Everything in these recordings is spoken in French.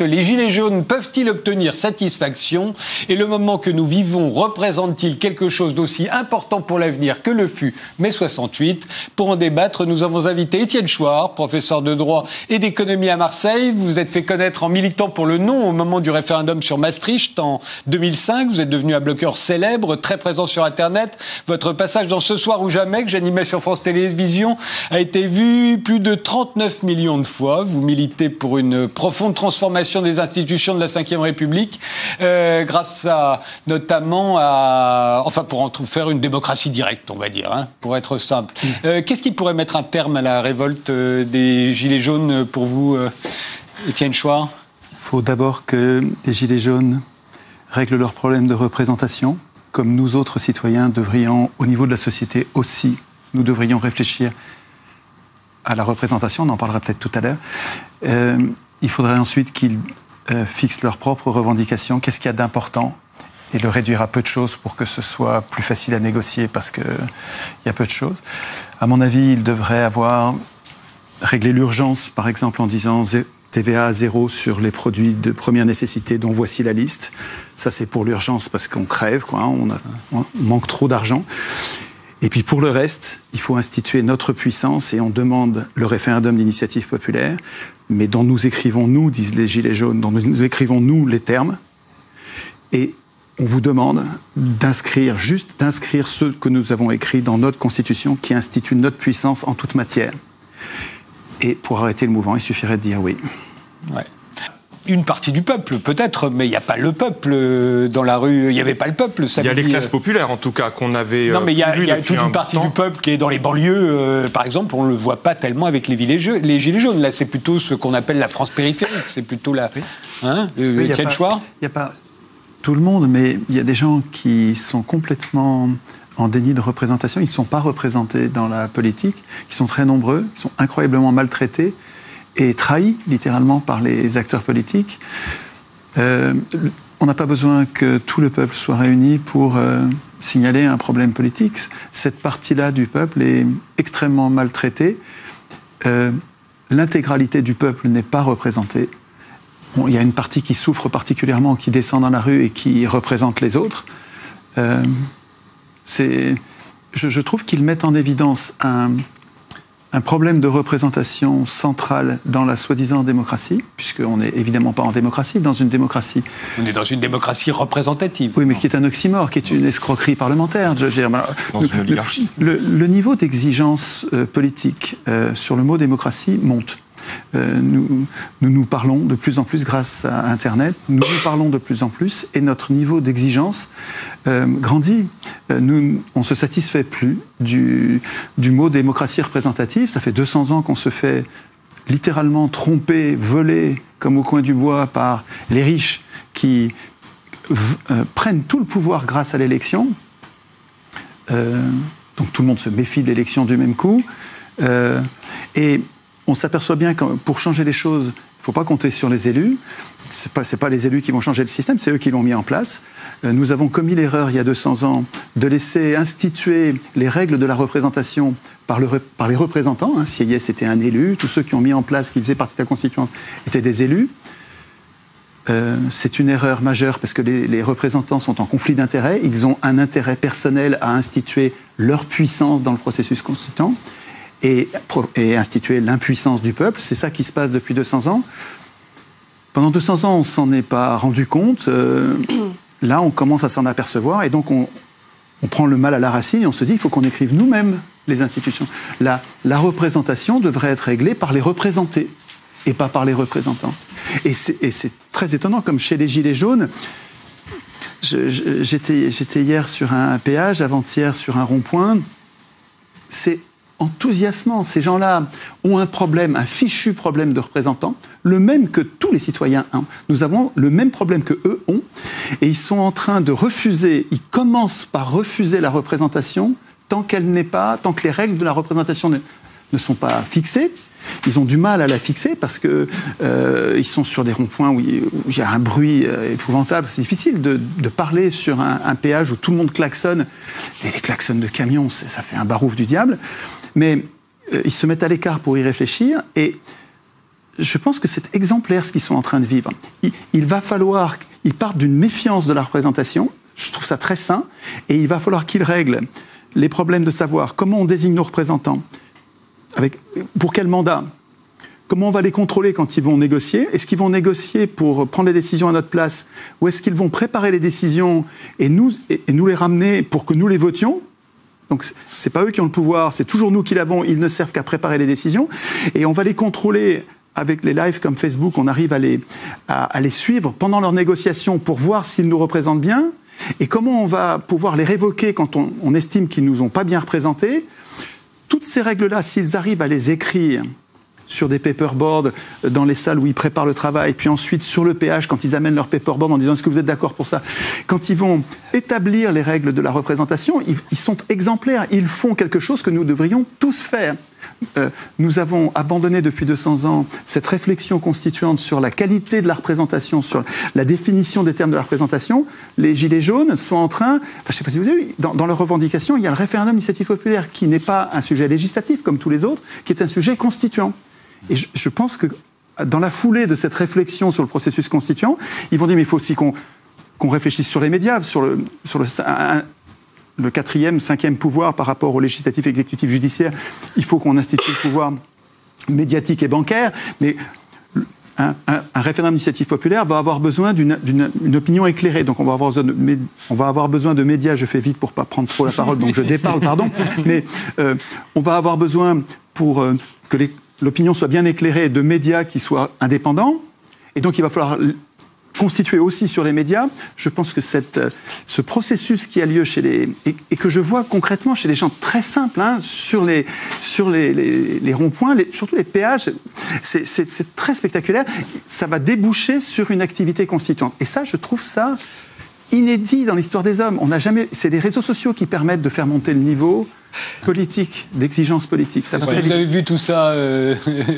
Les Gilets jaunes peuvent-ils obtenir satisfaction? Et le moment que nous vivons représente-t-il quelque chose d'aussi important pour l'avenir que le fut mai 68? Pour en débattre, nous avons invité Étienne Chouard, professeur de droit et d'économie à Marseille. Vous vous êtes fait connaître en militant pour le non au moment du référendum sur Maastricht en 2005. Vous êtes devenu un blogueur célèbre, très présent sur Internet. Votre passage dans Ce soir ou jamais, que j'animais sur France Télévisions, a été vu plus de 39 millions de fois. Vous militez pour une profonde transformation des institutions de la Ve République, grâce à, notamment pour faire une démocratie directe, on va dire, pour être simple. Qu'est-ce qui pourrait mettre un terme à la révolte des Gilets jaunes pour vous, Étienne Chouard? Il faut d'abord que les Gilets jaunes règlent leurs problèmes de représentation, comme nous autres citoyens devrions, au niveau de la société aussi, nous devrions réfléchir à la représentation, on en parlera peut-être tout à l'heure. Il faudrait ensuite qu'ils fixent leurs propres revendications, qu'est-ce qu'il y a d'important, et le réduire à peu de choses pour que ce soit plus facile à négocier, parce qu'il y a peu de choses. À mon avis, ils devraient avoir réglé l'urgence, par exemple, en disant TVA à 0 sur les produits de première nécessité, dont voici la liste. Ça, c'est pour l'urgence, parce qu'on crève, on manque trop d'argent. Et puis pour le reste, il faut instituer notre puissance et on demande le référendum d'initiative populaire, mais dont nous écrivons, nous, disent les Gilets jaunes, dont nous écrivons, nous, les termes. Et on vous demande d'inscrire ce que nous avons écrit dans notre Constitution qui institue notre puissance en toute matière. Et pour arrêter le mouvement, il suffirait de dire oui. Ouais. Une partie du peuple, peut-être, mais il n'y a pas le peuple dans la rue. Il n'y avait pas le peuple samedi. Il y a les classes populaires, en tout cas, qu'on avait. Non, mais il y a toute une partie du peuple qui est dans les banlieues. Par exemple, on ne le voit pas tellement avec les Gilets jaunes. Là, c'est plutôt ce qu'on appelle la France périphérique. C'est plutôt la. Étienne Chouard ? Il n'y a pas tout le monde, mais il y a des gens qui sont complètement en déni de représentation. Ils ne sont pas représentés dans la politique. Ils sont très nombreux. Ils sont incroyablement maltraités et trahi littéralement par les acteurs politiques. On n'a pas besoin que tout le peuple soit réuni pour signaler un problème politique. Cette partie-là du peuple est extrêmement maltraitée. L'intégralité du peuple n'est pas représentée. Bon, il y a une partie qui souffre particulièrement, qui descend dans la rue et qui représente les autres. Je trouve qu'ils mettent en évidence un problème de représentation centrale dans la soi-disant démocratie, puisqu'on n'est évidemment pas en démocratie, dans une démocratie. On est dans une démocratie représentative. Oui, mais qui est un oxymore, qui est une escroquerie parlementaire. Je veux dire, le niveau d'exigence politique sur le mot démocratie monte. Nous parlons de plus en plus grâce à Internet, nous parlons de plus en plus et notre niveau d'exigence grandit. On ne se satisfait plus du mot démocratie représentative. Ça fait 200 ans qu'on se fait littéralement tromper, voler comme au coin du bois par les riches qui prennent tout le pouvoir grâce à l'élection. Donc tout le monde se méfie de l'élection du même coup. Et on s'aperçoit bien que pour changer les choses, il ne faut pas compter sur les élus. Ce n'est pas les élus qui vont changer le système, c'est eux qui l'ont mis en place. Nous avons commis l'erreur, il y a 200 ans, de laisser instituer les règles de la représentation par les représentants. Sieyès était un élu, tous ceux qui ont mis en place, qui faisaient partie de la Constituante, étaient des élus. C'est une erreur majeure parce que les représentants sont en conflit d'intérêts. Ils ont un intérêt personnel à instituer leur puissance dans le processus constituant. Et instituer l'impuissance du peuple. C'est ça qui se passe depuis 200 ans. Pendant 200 ans, on ne s'en est pas rendu compte. Là, on commence à s'en apercevoir. Et donc, on prend le mal à la racine et on se dit qu'il faut qu'on écrive nous-mêmes les institutions. La représentation devrait être réglée par les représentés et pas par les représentants. Et c'est très étonnant, comme chez les Gilets jaunes. J'étais hier sur un péage, avant-hier sur un rond-point. C'est enthousiasmant. Ces gens-là ont un problème, un fichu problème de représentants, le même que tous les citoyens ont. Nous avons le même problème que eux ont, et ils sont en train de refuser, ils commencent par refuser la représentation tant que les règles de la représentation ne sont pas fixées. Ils ont du mal à la fixer parce que ils sont sur des ronds-points où il y a un bruit épouvantable. C'est difficile de parler sur un péage où tout le monde klaxonne. Et les klaxons de camions, ça fait un barouf du diable. Mais ils se mettent à l'écart pour y réfléchir. Et je pense que c'est exemplaire ce qu'ils sont en train de vivre. Il va falloir qu'ils partent d'une méfiance de la représentation, je trouve ça très sain, et il va falloir qu'ils règlent les problèmes de savoir comment on désigne nos représentants, pour quel mandat, comment on va les contrôler quand ils vont négocier, est-ce qu'ils vont négocier pour prendre les décisions à notre place, ou est-ce qu'ils vont préparer les décisions et nous les ramener pour que nous les votions. Donc, c'est pas eux qui ont le pouvoir, c'est toujours nous qui l'avons, ils ne servent qu'à préparer les décisions. Et on va les contrôler avec les lives comme Facebook, on arrive à les suivre pendant leurs négociations pour voir s'ils nous représentent bien. Et comment on va pouvoir les révoquer quand on estime qu'ils nous ont pas bien représentés. Toutes ces règles-là, s'ils arrivent à les écrire sur des paperboards dans les salles où ils préparent le travail, puis ensuite sur le péage quand ils amènent leur paperboard en disant est-ce que vous êtes d'accord pour ça, quand ils vont établir les règles de la représentation, ils sont exemplaires, ils font quelque chose que nous devrions tous faire. Nous avons abandonné depuis 200 ans cette réflexion constituante sur la qualité de la représentation, sur la définition des termes de la représentation. Les Gilets jaunes sont en train, je ne sais pas si vous avez vu, dans leurs revendications, il y a le référendum d'initiative populaire qui n'est pas un sujet législatif comme tous les autres, qui est un sujet constituant. Et je pense que dans la foulée de cette réflexion sur le processus constituant, ils vont dire mais il faut aussi qu'on réfléchisse sur les médias, sur le 4e, 5e pouvoir par rapport au législatif, exécutif, judiciaire. Il faut qu'on institue le pouvoir médiatique et bancaire, mais un référendum d'initiative populaire va avoir besoin d'une opinion éclairée. Donc on va avoir besoin de médias, je fais vite pour ne pas prendre trop la parole, donc je déparle, pardon, mais on va avoir besoin pour que l'opinion soit bien éclairée de médias qui soient indépendants, et donc il va falloir constituer aussi sur les médias. Je pense que ce processus qui a lieu et que je vois concrètement chez les gens très simples, sur les ronds-points, surtout les péages, c'est très spectaculaire. Ça va déboucher sur une activité constituante. Et ça, je trouve ça inédit dans l'histoire des hommes. C'est les réseaux sociaux qui permettent de faire monter le niveau politique, d'exigence politique. Ça vous avez vu tout ça,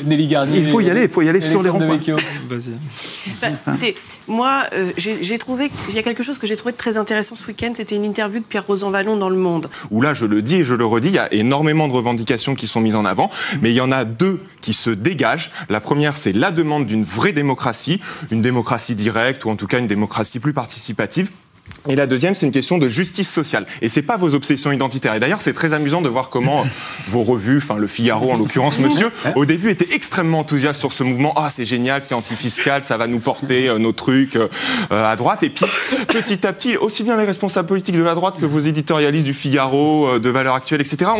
Nelly Garnier? Il faut y aller sur les ronds-points. Vas-y. Écoutez, moi, j'ai trouvé qu'il y a quelque chose que j'ai trouvé très intéressant ce week-end, c'était une interview de Pierre Rosanvallon dans Le Monde. Où là, je le dis et je le redis, il y a énormément de revendications qui sont mises en avant, mais il y en a deux qui se dégagent. La première, c'est la demande d'une vraie démocratie, une démocratie directe ou en tout cas une démocratie plus participative. Et la deuxième, c'est une question de justice sociale. Et c'est pas vos obsessions identitaires. Et d'ailleurs, c'est très amusant de voir comment vos revues, Le Figaro en l'occurrence, monsieur, au début était extrêmement enthousiaste sur ce mouvement. Ah, c'est génial, c'est antifiscal, ça va nous porter nos trucs à droite. Et puis, petit à petit, aussi bien les responsables politiques de la droite que vos éditorialistes du Figaro, de Valeurs Actuelles, etc.,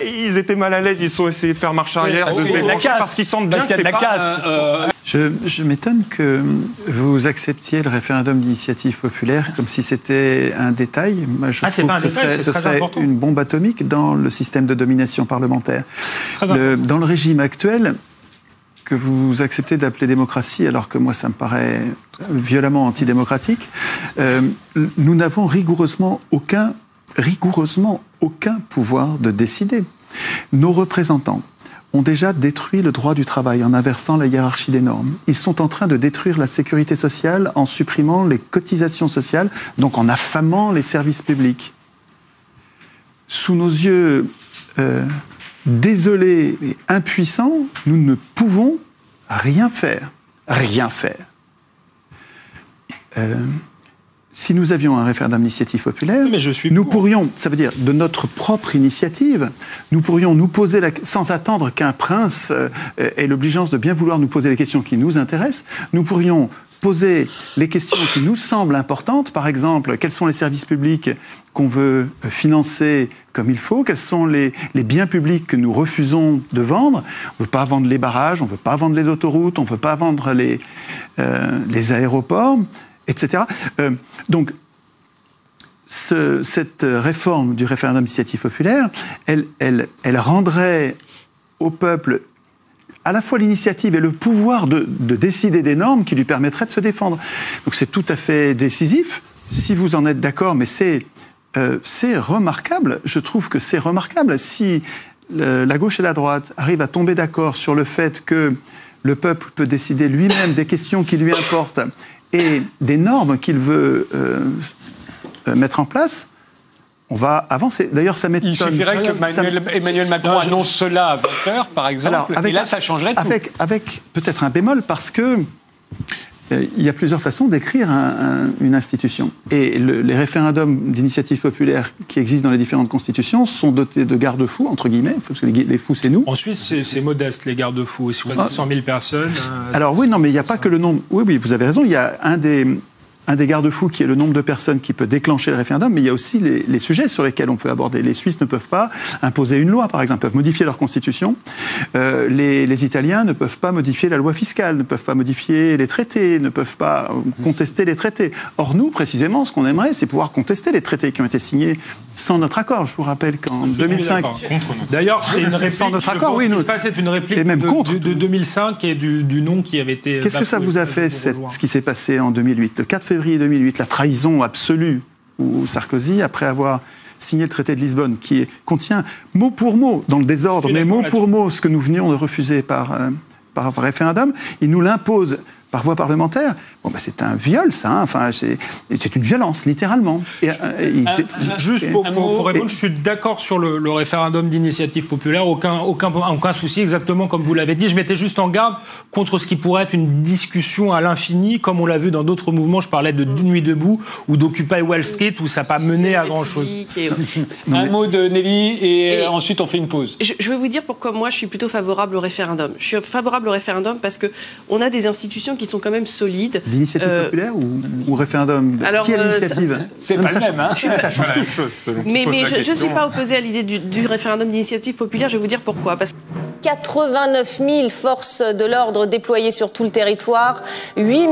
ils étaient mal à l'aise, ils ont essayé de faire marche arrière, de se débrancher parce qu'ils sentent bien que c'est pas... Je m'étonne que vous acceptiez le référendum d'initiative populaire comme si c'était un détail. Moi, je trouve que ce serait une bombe atomique dans le système de domination parlementaire. Dans le régime actuel, que vous acceptez d'appeler démocratie, alors que moi ça me paraît violemment antidémocratique, nous n'avons rigoureusement aucun pouvoir de décider. Nos représentants ont déjà détruit le droit du travail en inversant la hiérarchie des normes. Ils sont en train de détruire la sécurité sociale en supprimant les cotisations sociales, donc en affamant les services publics. Sous nos yeux désolés et impuissants, nous ne pouvons rien faire. Rien faire. Si nous avions un référendum d'initiative populaire, nous pourrions, ça veut dire de notre propre initiative, nous pourrions nous poser, sans attendre qu'un prince ait l'obligeance de bien vouloir nous poser les questions qui nous intéressent, nous pourrions poser les questions qui nous semblent importantes. Par exemple, quels sont les services publics qu'on veut financer comme il faut? Quels sont les biens publics que nous refusons de vendre? On ne veut pas vendre les barrages, on ne veut pas vendre les autoroutes, on ne veut pas vendre les aéroports, etc. Donc, cette réforme du référendum d'initiative populaire, elle rendrait au peuple à la fois l'initiative et le pouvoir de décider des normes qui lui permettraient de se défendre. Donc c'est tout à fait décisif, si vous en êtes d'accord, mais c'est remarquable. Je trouve que c'est remarquable. Si la gauche et la droite arrivent à tomber d'accord sur le fait que le peuple peut décider lui-même des questions qui lui importent et des normes qu'il veut mettre en place, on va avancer. D'ailleurs, ça m'étonne. Il suffirait que Emmanuel Macron annonce cela à 20h, par exemple, et là, ça changerait tout. Avec peut-être un bémol, parce que il y a plusieurs façons d'écrire une institution. Et les référendums d'initiative populaire qui existent dans les différentes constitutions sont dotés de garde-fous, entre guillemets, parce que les fous, c'est nous. En Suisse, c'est modeste, les garde-fous. Si vous avez 100 000 personnes... Alors oui, non, mais il n'y a pas que le nombre... Oui, vous avez raison, il y a un des garde-fous qui est le nombre de personnes qui peut déclencher le référendum, mais il y a aussi les sujets sur lesquels on peut aborder. Les Suisses ne peuvent pas imposer une loi, par exemple, peuvent modifier leur constitution. Les Italiens ne peuvent pas modifier la loi fiscale, ne peuvent pas modifier les traités, ne peuvent pas contester les traités. Or, nous, précisément, ce qu'on aimerait, c'est pouvoir contester les traités qui ont été signés sans notre accord. Je vous rappelle qu'en 2005... D'ailleurs, c'est une réplique, sans notre accord, oui, c'est une réplique de 2005 et du nom qui avait été... Qu'est-ce que ça vous a fait, ce qui s'est passé en 2008 ? Le 4 février 2008, la trahison absolue où Sarkozy, après avoir signé le traité de Lisbonne, qui contient mot pour mot, dans le désordre, mais mot pour mot, ce que nous venions de refuser par référendum, il nous l'impose par voie parlementaire. Bon, c'est un viol, ça. Hein. Enfin, c'est une violence, littéralement. Juste pour répondre, je suis d'accord sur le référendum d'initiative populaire. Aucun souci, exactement comme vous l'avez dit. Je mettais juste en garde contre ce qui pourrait être une discussion à l'infini, comme on l'a vu dans d'autres mouvements. Je parlais de Nuit debout ou d'Occupy Wall Street, où ça n'a pas mené à grand-chose. Un mot de Nelly, et ensuite on fait une pause. Je vais vous dire pourquoi moi je suis plutôt favorable au référendum. Je suis favorable au référendum parce qu'on a des institutions qui sont quand même solides. D'initiative populaire ou référendum? Alors, qui a l'initiative? C'est pas le même, hein. Ça change tout. Mais je ne suis pas opposée à l'idée du référendum d'initiative populaire. Je vais vous dire pourquoi. Parce que 89 000 forces de l'ordre déployées sur tout le territoire, 8 000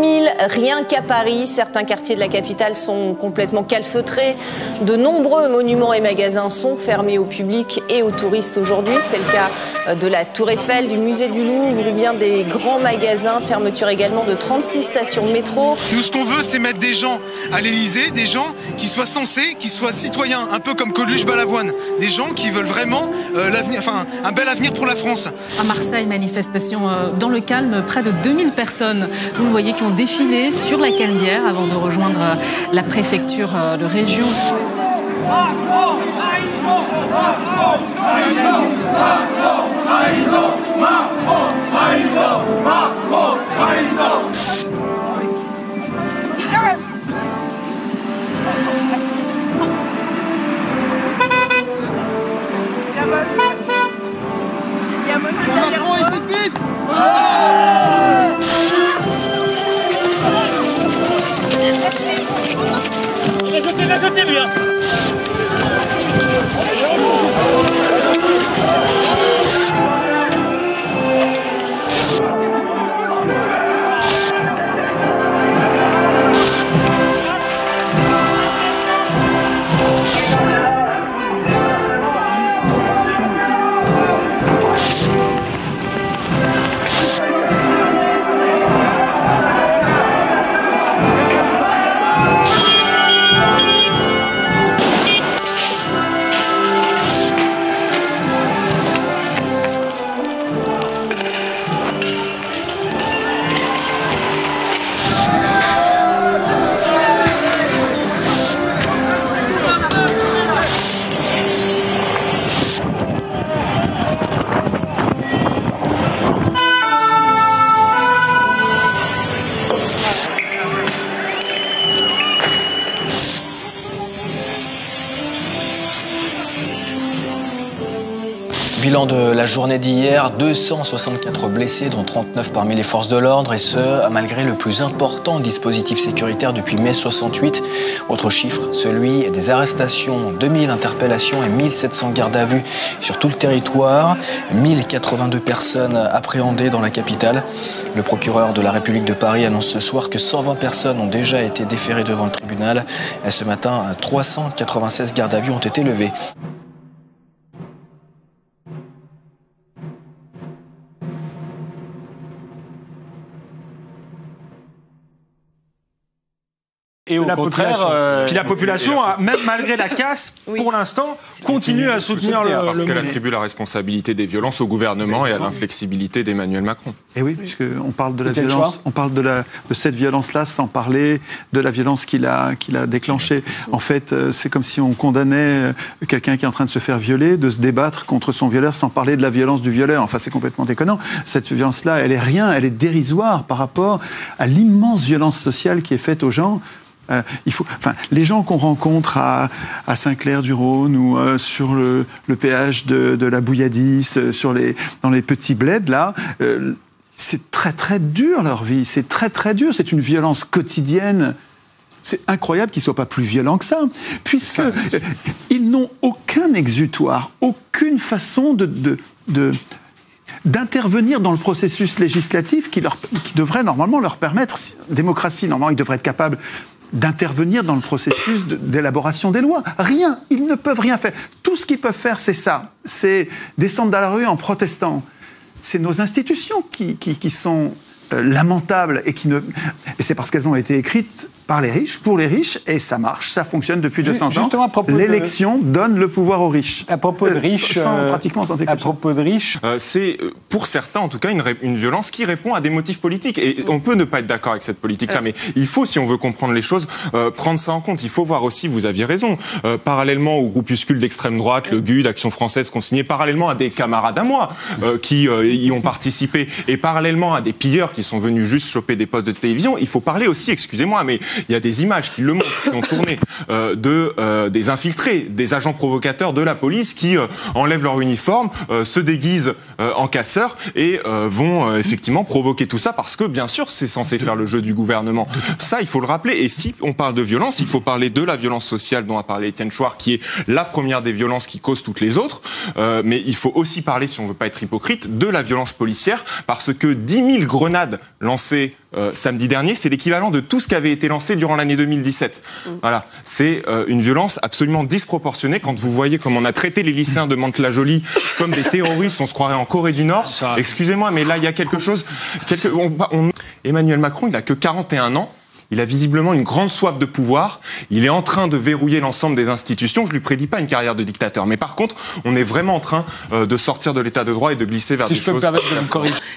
rien qu'à Paris. Certains quartiers de la capitale sont complètement calfeutrés. De nombreux monuments et magasins sont fermés au public et aux touristes aujourd'hui. C'est le cas de la Tour Eiffel, du musée du Louvre ou bien des grands magasins. Fermeture également de 36 stations de métro. Nous, ce qu'on veut, c'est mettre des gens à l'Élysée, des gens qui soient sensés, qui soient citoyens, un peu comme Coluche-Balavoine. Des gens qui veulent vraiment un bel avenir pour la France. À Marseille, manifestation dans le calme, près de 2000 personnes, vous le voyez, qui ont défilé sur la Canebière avant de rejoindre la préfecture de région. Bilan de la journée d'hier, 264 blessés, dont 39 parmi les forces de l'ordre, et ce, malgré le plus important dispositif sécuritaire depuis mai 68. Autre chiffre, celui des arrestations, 2000 interpellations et 1700 gardes à vue sur tout le territoire, 1082 personnes appréhendées dans la capitale. Le procureur de la République de Paris annonce ce soir que 120 personnes ont déjà été déférées devant le tribunal. Et ce matin, 396 gardes à vue ont été levées. Et au contraire, puis la population, même malgré la casse, pour l'instant, continue à soutenir le parce qu'elle attribue la responsabilité des violences au gouvernement et à l'inflexibilité d'Emmanuel Macron. Et oui, puisqu'on parle de la violence, on parle de cette violence-là sans parler de la violence qu'il a déclenchée. En fait, c'est comme si on condamnait quelqu'un qui est en train de se faire violer, de se débattre contre son violeur sans parler de la violence du violeur. Enfin, c'est complètement déconnant. Cette violence-là, elle est rien, elle est dérisoire par rapport à l'immense violence sociale qui est faite aux gens. Les gens qu'on rencontre à Saint-Clair-du-Rhône ou sur le péage de la Bouilladis, dans les petits bleds là, c'est très très dur leur vie, c'est très très dur, c'est une violence quotidienne. C'est incroyable qu'ils ne soient pas plus violents que ça, puisqu'ils n'ont aucun exutoire, aucune façon d'intervenir dans le processus législatif qui devrait normalement leur permettre, démocratie, normalement ils devraient être capables d'intervenir dans le processus d'élaboration des lois. Rien, ils ne peuvent rien faire. Tout ce qu'ils peuvent faire, c'est ça, c'est descendre dans la rue en protestant. C'est nos institutions qui sont lamentables et c'est parce qu'elles ont été écrites par les riches, pour les riches, et ça marche, ça fonctionne depuis 200 ans. L'élection donne le pouvoir aux riches. À propos de riches, pratiquement sans exception. À propos de riches, c'est pour certains, en tout cas, une violence qui répond à des motifs politiques. Et on peut ne pas être d'accord avec cette politique-là, mais il faut, si on veut comprendre les choses, prendre ça en compte. Il faut voir aussi, vous aviez raison, parallèlement aux groupuscules d'extrême droite, le GUD, Action Française, consigné, parallèlement à des camarades à moi qui y ont participé, et parallèlement à des pilleurs qui sont venus juste choper des postes de télévision, il faut parler aussi, excusez-moi, mais il y a des images qui le montrent, qui ont tourné, des infiltrés, des agents provocateurs de la police qui enlèvent leur uniforme, se déguisent en casseurs et vont effectivement provoquer tout ça parce que, bien sûr, c'est censé faire le jeu du gouvernement. Ça, il faut le rappeler. Et si on parle de violence, il faut parler de la violence sociale dont a parlé Étienne Chouard, qui est la première des violences qui causent toutes les autres. Mais il faut aussi parler, si on ne veut pas être hypocrite, de la violence policière parce que 10 000 grenades lancées samedi dernier, c'est l'équivalent de tout ce qui avait été lancé durant l'année 2017. Voilà, c'est une violence absolument disproportionnée quand vous voyez comment on a traité les lycéens de Mantes-la-Jolie comme des terroristes, on se croirait en Corée du Nord. Excusez-moi, mais là il y a quelque chose. Emmanuel Macron, il a que 41 ans. Il a visiblement une grande soif de pouvoir. Il est en train de verrouiller l'ensemble des institutions. Je ne lui prédis pas une carrière de dictateur. Mais par contre, on est vraiment en train de sortir de l'état de droit et de glisser vers des choses...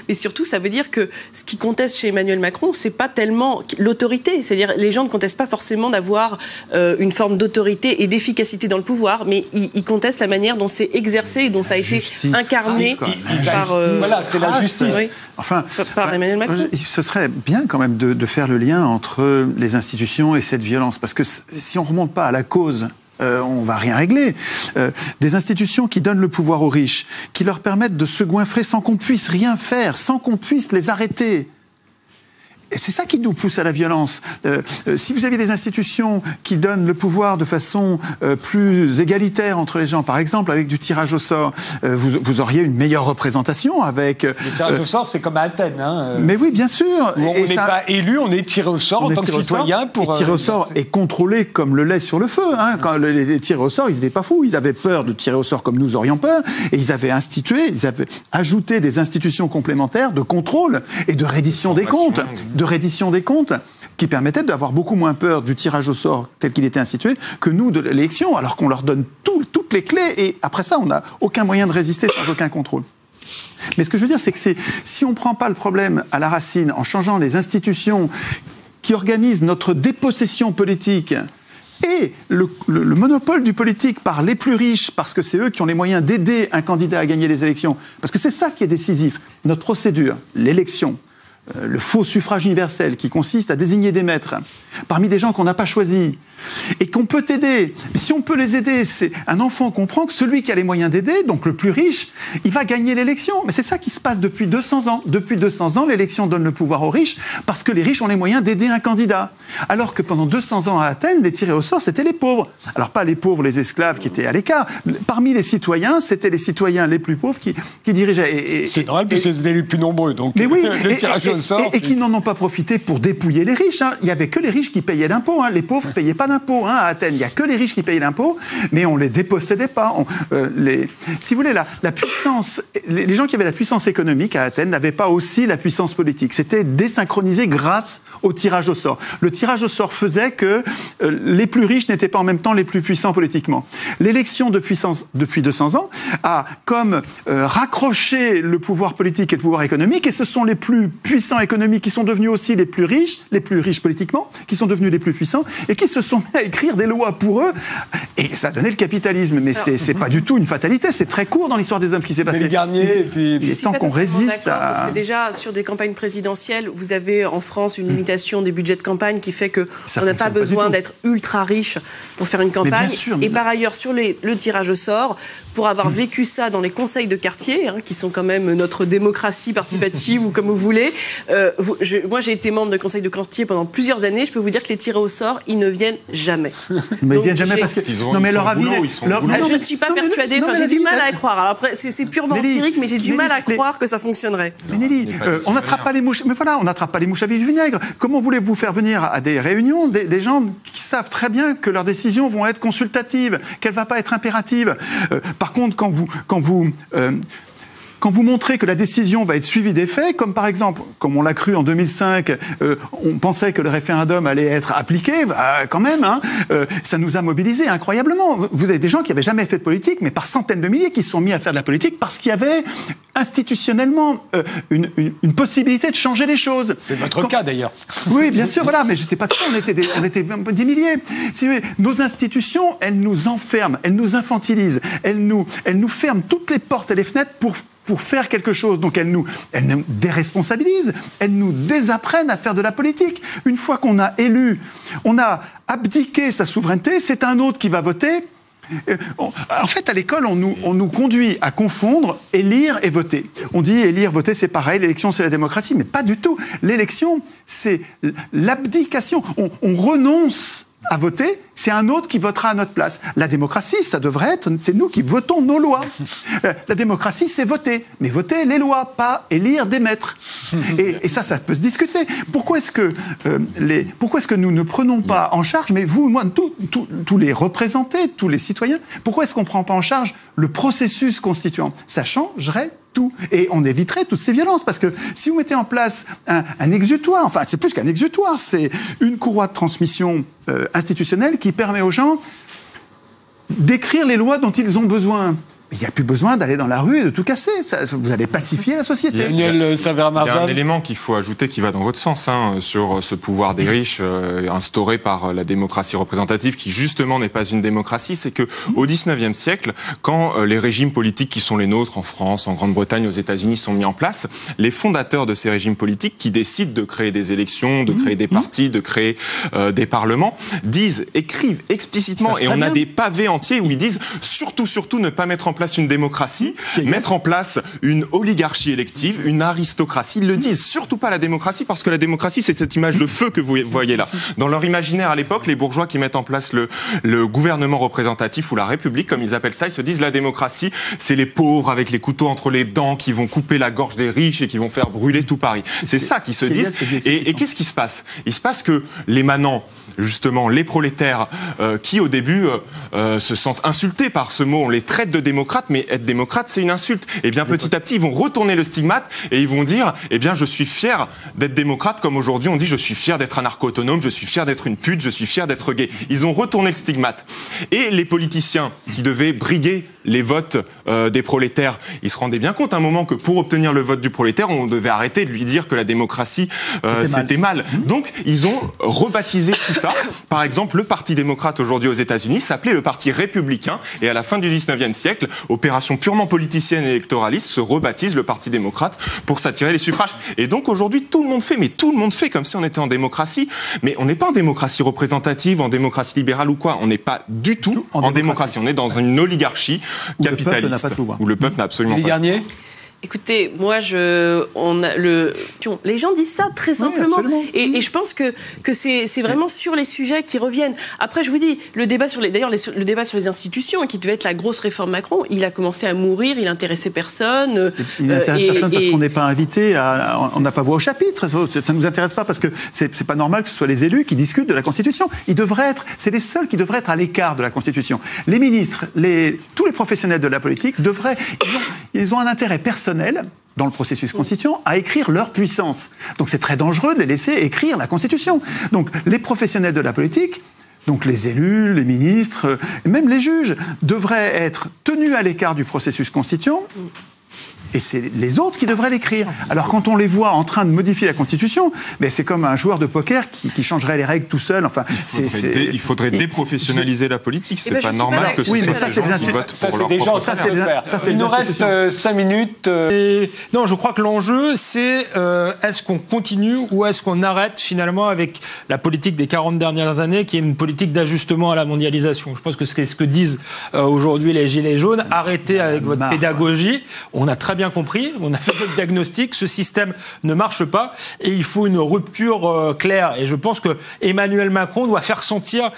Mais surtout, ça veut dire que ce qui conteste chez Emmanuel Macron, c'est pas tellement l'autorité. C'est-à-dire, les gens ne contestent pas forcément d'avoir une forme d'autorité et d'efficacité dans le pouvoir, mais ils contestent la manière dont c'est exercé et dont ça a été incarné par... voilà, c'est la justice. Oui. Par Emmanuel Macron. Ce serait bien quand même de faire le lien entre les institutions et cette violence, parce que si on ne remonte pas à la cause, on ne va rien régler. Des institutions qui donnent le pouvoir aux riches, qui leur permettent de se goinfrer sans qu'on puisse rien faire, sans qu'on puisse les arrêter. Et c'est ça qui nous pousse à la violence. Si vous aviez des institutions qui donnent le pouvoir de façon plus égalitaire entre les gens, par exemple avec du tirage au sort, vous auriez une meilleure représentation avec... Le tirage au sort, c'est comme à Athènes. Mais oui, bien sûr. On n'est pas élu, on est tiré au sort en tant que citoyen. Et tiré au sort est contrôlé comme le lait sur le feu. Quand les tirés au sort, ils n'étaient pas fous. Ils avaient peur de tirer au sort comme nous aurions peur. Et ils avaient ajouté des institutions complémentaires de contrôle et de reddition des comptes. Qui permettait d'avoir beaucoup moins peur du tirage au sort tel qu'il était institué que nous de l'élection, alors qu'on leur donne toutes les clés et après ça, on n'a aucun moyen de résister sans aucun contrôle. Mais ce que je veux dire, c'est que si on ne prend pas le problème à la racine en changeant les institutions qui organisent notre dépossession politique et le monopole du politique par les plus riches, parce que c'est eux qui ont les moyens d'aider un candidat à gagner les élections, parce que c'est ça qui est décisif, notre procédure, l'élection, le faux suffrage universel qui consiste à désigner des maîtres parmi des gens qu'on n'a pas choisis et qu'on peut aider. Si on peut les aider, c'est un enfant comprend que celui qui a les moyens d'aider, donc le plus riche, il va gagner l'élection. Mais c'est ça qui se passe depuis 200 ans. Depuis 200 ans, l'élection donne le pouvoir aux riches parce que les riches ont les moyens d'aider un candidat. Alors que pendant 200 ans à Athènes, les tirés au sort, c'était les pauvres. Alors pas les pauvres, les esclaves qui étaient à l'écart. Parmi les citoyens, c'était les citoyens les plus pauvres qui dirigeaient. C'est normal puisque c'était les plus nombreux. Donc mais oui, au sort. Et qui n'en ont pas profité pour dépouiller les riches. Hein. Il n'y avait que les riches qui payaient l'impôt. Hein. Les pauvres ne payaient pas d'impôt à Athènes. Il n'y a que les riches qui payaient l'impôt, mais on ne les dépossédait pas. Si vous voulez, la puissance, les gens qui avaient la puissance économique à Athènes n'avaient pas aussi la puissance politique. C'était désynchronisé grâce au tirage au sort. Le tirage au sort faisait que les plus riches n'étaient pas en même temps les plus puissants politiquement. L'élection depuis 200 ans a comme raccroché le pouvoir politique et le pouvoir économique, et ce sont les plus puissants économiques qui sont devenus aussi les plus riches politiquement, qui sont devenus les plus puissants, et qui se sont mis à écrire des lois pour eux, et ça a donné le capitalisme. Mais c'est pas du tout une fatalité, c'est très court dans l'histoire des hommes qui s'est passé. Mais Garnier, et puis... Je suis qu'on résiste à... Parce que déjà, sur des campagnes présidentielles, vous avez en France une limitation des budgets de campagne qui fait qu'on n'a pas besoin d'être ultra riche pour faire une campagne. Et par ailleurs, sur le tirage au sort, pour avoir vécu ça dans les conseils de quartier, qui sont quand même notre démocratie participative ou comme vous voulez, moi j'ai été membre de conseils de quartier pendant plusieurs années, je peux vous dire que les tirés au sort, ils ne viennent jamais. Mais ils viennent jamais parce que... Non mais leur avis... Je ne suis pas persuadée, j'ai du mal à y croire. Alors après, c'est purement empirique, mais j'ai du mal à croire que ça fonctionnerait. Mais Nelly, on n'attrape pas les mouches. Mais voilà, on n'attrape pas les mouches avec du vinaigre. Comment voulez-vous faire venir à des réunions des gens qui savent très bien que leurs décisions vont être consultatives, qu'elles ne vont pas être impératives. Par contre, quand vous montrez que la décision va être suivie des faits, comme par exemple, comme on l'a cru en 2005, on pensait que le référendum allait être appliqué, quand même, ça nous a mobilisés incroyablement. Vous avez des gens qui n'avaient jamais fait de politique, mais par centaines de milliers qui se sont mis à faire de la politique parce qu'il y avait institutionnellement une possibilité de changer les choses. C'est votre cas d'ailleurs. Oui, bien sûr, voilà, mais j'étais pas tout, on était des milliers. Si vous voulez, nos institutions, elles nous enferment, elles nous infantilisent, elles nous ferment toutes les portes et les fenêtres pour faire quelque chose. Donc elles nous déresponsabilisent, elles nous désapprennent à faire de la politique. Une fois qu'on a élu, on a abdiqué sa souveraineté, c'est un autre qui va voter. En fait, à l'école, on nous conduit à confondre élire et voter. On dit élire, voter, c'est pareil, l'élection, c'est la démocratie, mais pas du tout. L'élection, c'est l'abdication. On renonce à voter, c'est un autre qui votera à notre place. La démocratie, ça devrait être, c'est nous qui votons nos lois. La démocratie, c'est voter. Mais voter les lois, pas élire des maîtres. Et ça peut se discuter. Pourquoi est-ce que nous ne prenons pas en charge, mais vous, moi, tous les représentés, tous les citoyens, pourquoi est-ce qu'on ne prend pas en charge le processus constituant ? Ça changerait tout. Et on éviterait toutes ces violences. Parce que si vous mettez en place un exutoire, enfin, c'est plus qu'un exutoire, c'est une courroie de transmission institutionnelle qui permet aux gens d'écrire les lois dont ils ont besoin. Il n'y a plus besoin d'aller dans la rue et de tout casser. Vous allez pacifier la société. Il y a un élément qu'il faut ajouter qui va dans votre sens, sur ce pouvoir des riches instauré par la démocratie représentative, qui justement n'est pas une démocratie. C'est que au XIXe siècle, quand les régimes politiques qui sont les nôtres en France, en Grande-Bretagne, aux États-Unis sont mis en place, les fondateurs de ces régimes politiques qui décident de créer des élections, de créer des partis, de créer des parlements, écrivent explicitement, et on a des pavés entiers où ils disent surtout ne pas mettre en place une démocratie, mettre en place une oligarchie élective, une aristocratie. Ils le disent, surtout pas la démocratie, parce que la démocratie, c'est cette image de feu que vous voyez là. Dans leur imaginaire à l'époque, les bourgeois qui mettent en place le gouvernement représentatif ou la République, comme ils appellent ça, ils se disent la démocratie, c'est les pauvres avec les couteaux entre les dents qui vont couper la gorge des riches et qui vont faire brûler tout Paris. C'est ça qu'ils se disent. Et qu'est-ce qui se passe ? Il se passe que les manants, justement, les prolétaires, qui au début se sentent insultés par ce mot, on les traite de démocrates, mais être démocrate, c'est une insulte. Et bien petit à petit, ils vont retourner le stigmate et ils vont dire, eh bien, je suis fier d'être démocrate, comme aujourd'hui on dit, je suis fier d'être anarcho-autonome, je suis fier d'être une pute, je suis fier d'être gay. Ils ont retourné le stigmate. Et les politiciens qui devaient briguer les votes des prolétaires, ils se rendaient bien compte à un moment que pour obtenir le vote du prolétaire, on devait arrêter de lui dire que la démocratie, c'était mal. Donc, ils ont rebaptisé tout ça. Par exemple, le Parti démocrate aujourd'hui aux États-Unis s'appelait le Parti républicain, et à la fin du XIXe siècle, opération purement politicienne et électoraliste, se rebaptise le Parti démocrate pour s'attirer les suffrages. Et donc aujourd'hui, tout le monde fait comme si on était en démocratie, mais on n'est pas en démocratie représentative, en démocratie libérale ou quoi. On n'est pas du tout en démocratie. On est dans une oligarchie capitaliste où le peuple n'a absolument pas de pouvoir. Écoutez, moi, les gens disent ça très simplement. Oui, et je pense que c'est vraiment sur les sujets qui reviennent. Après, je vous dis, le débat sur les institutions, qui devait être la grosse réforme Macron, il a commencé à mourir, il n'intéressait personne. Il n'intéresse personne parce qu'on n'est pas invité, on n'a pas voix au chapitre. Ça ne nous intéresse pas parce que c'est pas normal que ce soit les élus qui discutent de la Constitution. C'est les seuls qui devraient être à l'écart de la Constitution. Les ministres, tous les professionnels de la politique devraient, ils ont un intérêt personnel dans le processus constituant à écrire leur puissance. Donc c'est très dangereux de les laisser écrire la Constitution. Donc les professionnels de la politique, donc les élus, les ministres, et même les juges, devraient être tenus à l'écart du processus constituant. Et c'est les autres qui devraient l'écrire. Alors quand on les voit en train de modifier la Constitution, mais c'est comme un joueur de poker qui changerait les règles tout seul. Enfin, il faudrait déprofessionnaliser la politique. C'est pas normal que ce soit ces gens qui votent pour leur propre salaire. Il nous reste 5 minutes. Non, je crois que l'enjeu, c'est est-ce qu'on continue ou est-ce qu'on arrête finalement avec la politique des 40 dernières années, qui est une politique d'ajustement à la mondialisation. Je pense que c'est ce que disent aujourd'hui les Gilets jaunes. Arrêtez avec votre pédagogie. On a très bien compris, on a fait notre diagnostic, ce système ne marche pas et il faut une rupture claire. Et je pense que Emmanuel Macron doit faire sentir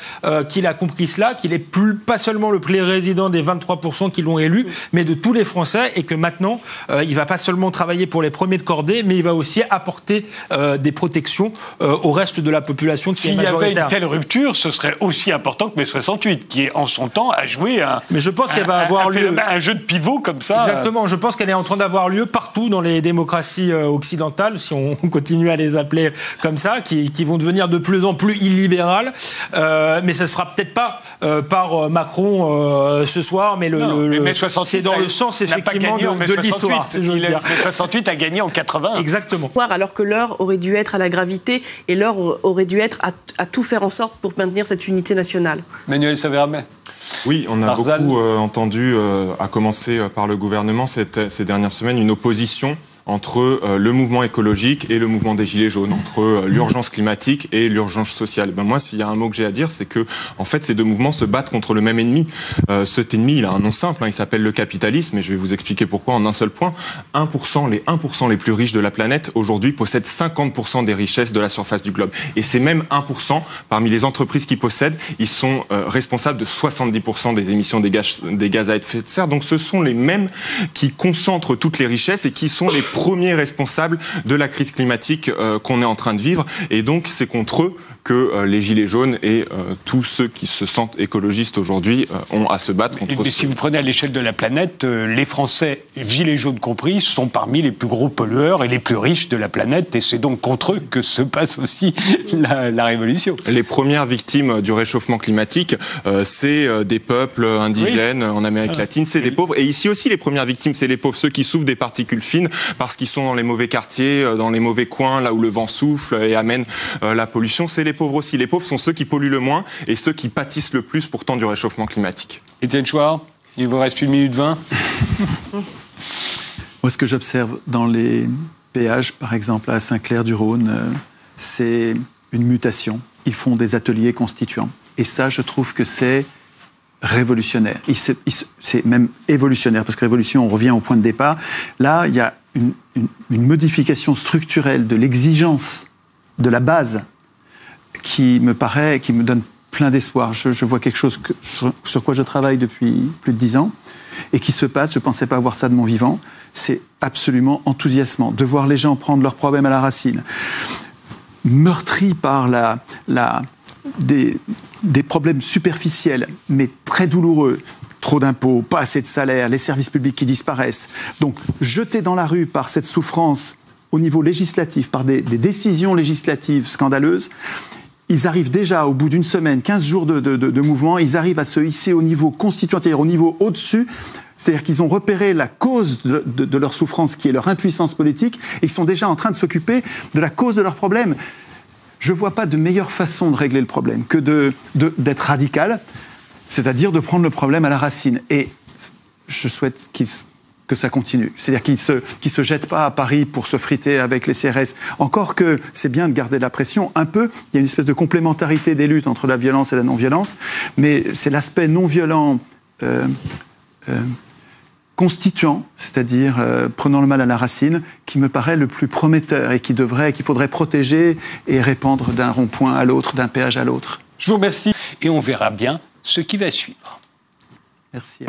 qu'il a compris cela, qu'il est pas seulement le président des 23% qui l'ont élu, mais de tous les Français, et que maintenant, il va pas seulement travailler pour les premiers de cordée, mais il va aussi apporter des protections au reste de la population qui est majoritaire. S'il y avait une telle rupture, ce serait aussi important que mai 68, qui en son temps a joué mais je pense qu'elle va avoir lieu un jeu de pivot comme ça. Exactement, je pense qu'elle est en train d'avoir lieu partout dans les démocraties occidentales, si on continue à les appeler comme ça, qui vont devenir de plus en plus illibérales. Mais ça se fera peut-être pas par Macron ce soir, mais c'est dans le sens effectivement de l'histoire. Mai 68 a gagné en 80. Exactement. Alors que l'heure aurait dû être à la gravité et l'heure aurait dû être à tout faire en sorte pour maintenir cette unité nationale. Manuel Saverabet. Oui, on a beaucoup entendu, à commencer par le gouvernement ces dernières semaines, une opposition entre le mouvement écologique et le mouvement des Gilets jaunes, entre l'urgence climatique et l'urgence sociale. Moi, s'il y a un mot que j'ai à dire, c'est que, en fait, ces deux mouvements se battent contre le même ennemi. Cet ennemi, il a un nom simple, il s'appelle le capitalisme, et je vais vous expliquer pourquoi en un seul point. Les 1% les plus riches de la planète, aujourd'hui, possèdent 50% des richesses de la surface du globe. Et ces mêmes 1%, parmi les entreprises qui possèdent, ils sont responsables de 70% des émissions des gaz à effet de serre. Donc, ce sont les mêmes qui concentrent toutes les richesses et qui sont les premiers responsables de la crise climatique qu'on est en train de vivre. Et donc, c'est contre eux que les Gilets jaunes et tous ceux qui se sentent écologistes aujourd'hui ont à se battre contre mais si vous prenez à l'échelle de la planète, les Français, Gilets jaunes compris, sont parmi les plus gros pollueurs et les plus riches de la planète. Et c'est donc contre eux que se passe aussi la révolution. Les premières victimes du réchauffement climatique, c'est des peuples indigènes en Amérique latine, c'est des pauvres. Et ici aussi, les premières victimes, c'est les pauvres, ceux qui souffrent des particules fines parce qu'ils sont dans les mauvais quartiers, dans les mauvais coins, là où le vent souffle et amène la pollution. C'est les pauvres aussi. Les pauvres sont ceux qui polluent le moins et ceux qui pâtissent le plus pourtant du réchauffement climatique. Étienne Chouard, il vous reste 1 minute 20. Moi, ce que j'observe dans les péages, par exemple à Saint-Clair-du-Rhône, c'est une mutation. Ils font des ateliers constituants. Et ça, je trouve que c'est révolutionnaire. C'est même évolutionnaire, parce que révolution, on revient au point de départ. Là, il y a une modification structurelle de l'exigence de la base qui me donne plein d'espoir. Je vois quelque chose sur quoi je travaille depuis plus de 10 ans et qui se passe. Je ne pensais pas voir ça de mon vivant. C'est absolument enthousiasmant de voir les gens prendre leurs problèmes à la racine, meurtris par des problèmes superficiels, mais très douloureux. Trop d'impôts, pas assez de salaires, les services publics qui disparaissent. Donc, jetés dans la rue par cette souffrance au niveau législatif, par des décisions législatives scandaleuses, ils arrivent déjà, au bout d'une semaine, 15 jours de mouvement, ils arrivent à se hisser au niveau constituant, c'est-à-dire au niveau au-dessus. C'est-à-dire qu'ils ont repéré la cause de leur souffrance, qui est leur impuissance politique, et ils sont déjà en train de s'occuper de la cause de leurs problèmes. Je ne vois pas de meilleure façon de régler le problème que d'être radical, c'est-à-dire de prendre le problème à la racine. Et je souhaite que ça continue. C'est-à-dire qu'ils se jettent pas à Paris pour se friter avec les CRS. Encore que c'est bien de garder la pression un peu. Il y a une espèce de complémentarité des luttes entre la violence et la non-violence. Mais c'est l'aspect non-violent constituant, c'est-à-dire prenant le mal à la racine, qui me paraît le plus prometteur et qu'il faudrait protéger et répandre d'un rond-point à l'autre, d'un péage à l'autre. Je vous remercie et on verra bien ce qui va suivre. Merci.